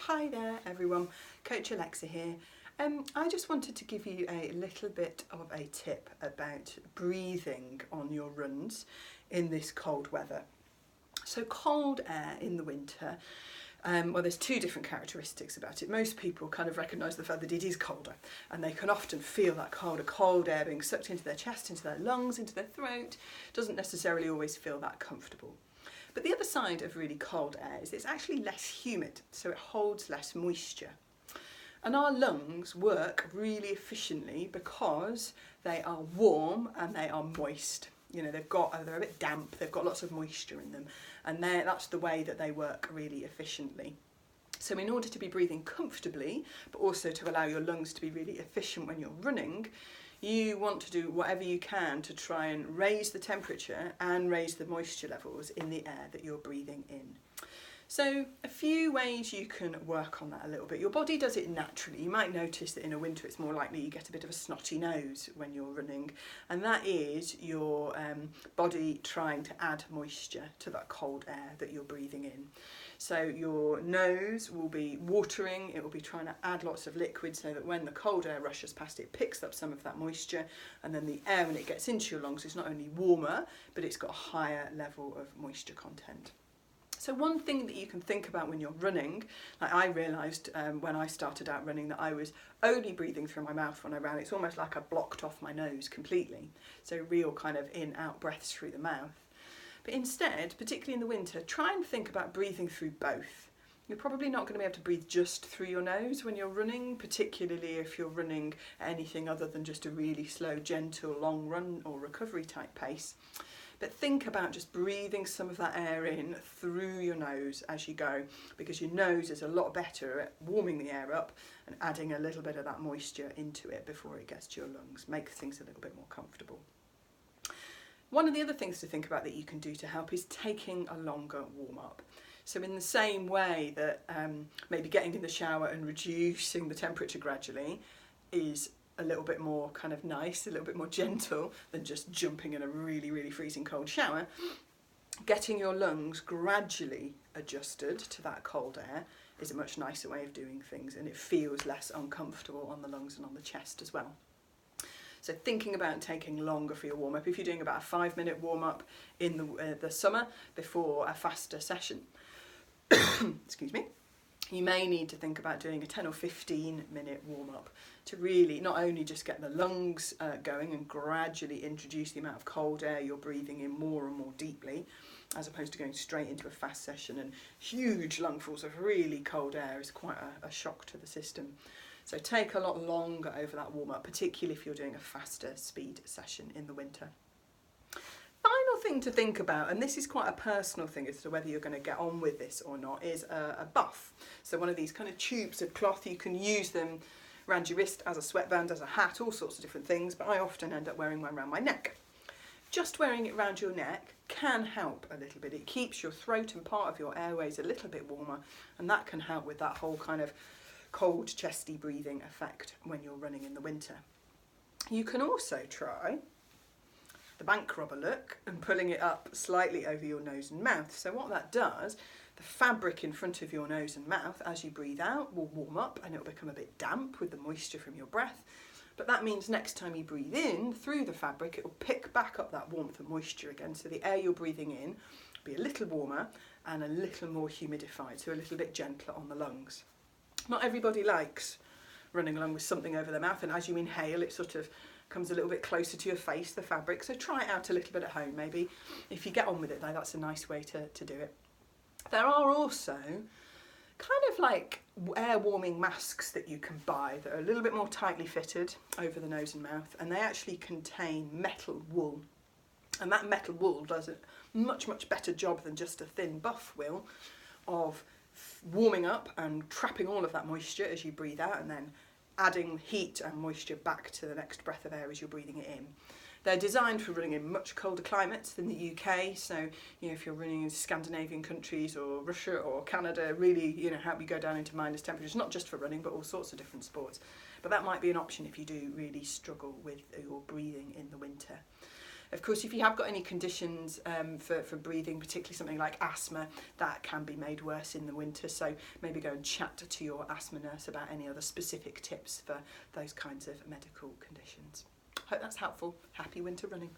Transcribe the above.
Hi there everyone, Coach Alexa here. I just wanted to give you a little bit of a tip about breathing on your runs in this cold weather. So cold air in the winter, well, there's two different characteristics about it. Most people kind of recognise the fact that it is colder, and they can often feel that cold air being sucked into their chest, into their lungs, into their throat. Doesn't necessarily always feel that comfortable. But the other side of really cold air is it's actually less humid, so it holds less moisture. And our lungs work really efficiently because they are warm and they are moist. You know, they're a bit damp, they've got lots of moisture in them, and that's the way that they work really efficiently. So in order to be breathing comfortably, but also to allow your lungs to be really efficient when you're running, you want to do whatever you can to try and raise the temperature and raise the moisture levels in the air that you're breathing in. So a few ways you can work on that a little bit. Your body does it naturally. You might notice that in a winter it's more likely you get a bit of a snotty nose when you're running, and that is your body trying to add moisture to that cold air that you're breathing in. So your nose will be watering, it will be trying to add lots of liquid so that when the cold air rushes past it picks up some of that moisture, and then the air when it gets into your lungs is not only warmer but it's got a higher level of moisture content. So one thing that you can think about when you're running, like I realised when I started out running that I was only breathing through my mouth when I ran. It's almost like I blocked off my nose completely. So real kind of in-out breaths through the mouth. But instead, particularly in the winter, try and think about breathing through both. You're probably not going to be able to breathe just through your nose when you're running, particularly if you're running anything other than just a really slow, gentle, long run or recovery type pace. But think about just breathing some of that air in through your nose as you go, because your nose is a lot better at warming the air up and adding a little bit of that moisture into it before it gets to your lungs. Makes things a little bit more comfortable. One of the other things to think about that you can do to help is taking a longer warm-up. So in the same way that maybe getting in the shower and reducing the temperature gradually is a little bit more kind of nice, a little bit more gentle than just jumping in a really, really freezing cold shower, getting your lungs gradually adjusted to that cold air is a much nicer way of doing things, and it feels less uncomfortable on the lungs and on the chest as well. So thinking about taking longer for your warm-up, if you're doing about a 5-minute warm-up in the summer before a faster session, excuse me, you may need to think about doing a 10 or 15-minute warm-up to really not only just get the lungs going and gradually introduce the amount of cold air you're breathing in more and more deeply, as opposed to going straight into a fast session, and huge lungfuls of really cold air is quite a shock to the system. So take a lot longer over that warm-up, particularly if you're doing a faster speed session in the winter. Final thing to think about, and this is quite a personal thing as to whether you're going to get on with this or not, is a buff. So one of these kind of tubes of cloth, you can use them around your wrist as a sweatband, as a hat, all sorts of different things, but I often end up wearing one around my neck. Just wearing it around your neck can help a little bit. It keeps your throat and part of your airways a little bit warmer, and that can help with that whole kind of cold, chesty breathing effect when you're running in the winter. You can also try the bank robber look and pulling it up slightly over your nose and mouth. So what that does, the fabric in front of your nose and mouth as you breathe out will warm up and it will become a bit damp with the moisture from your breath. But that means next time you breathe in through the fabric, it will pick back up that warmth and moisture again. So the air you're breathing in will be a little warmer and a little more humidified, so a little bit gentler on the lungs. Not everybody likes running along with something over their mouth, and as you inhale it sort of comes a little bit closer to your face, the fabric. So try it out a little bit at home maybe. If you get on with it though, that's a nice way to do it. There are also kind of like air warming masks that you can buy that are a little bit more tightly fitted over the nose and mouth, and they actually contain metal wool. And that metal wool does a much, much better job than just a thin buff will of warming up and trapping all of that moisture as you breathe out, and then adding heat and moisture back to the next breath of air as you're breathing it in. They're designed for running in much colder climates than the UK, so if you're running in Scandinavian countries or Russia or Canada, really help you go down into minus temperatures, not just for running but all sorts of different sports. But that might be an option if you do really struggle with your breathing in the winter. Of course, if you have got any conditions for breathing, particularly something like asthma, that can be made worse in the winter. So maybe go and chat to your asthma nurse about any other specific tips for those kinds of medical conditions. Hope that's helpful. Happy winter running.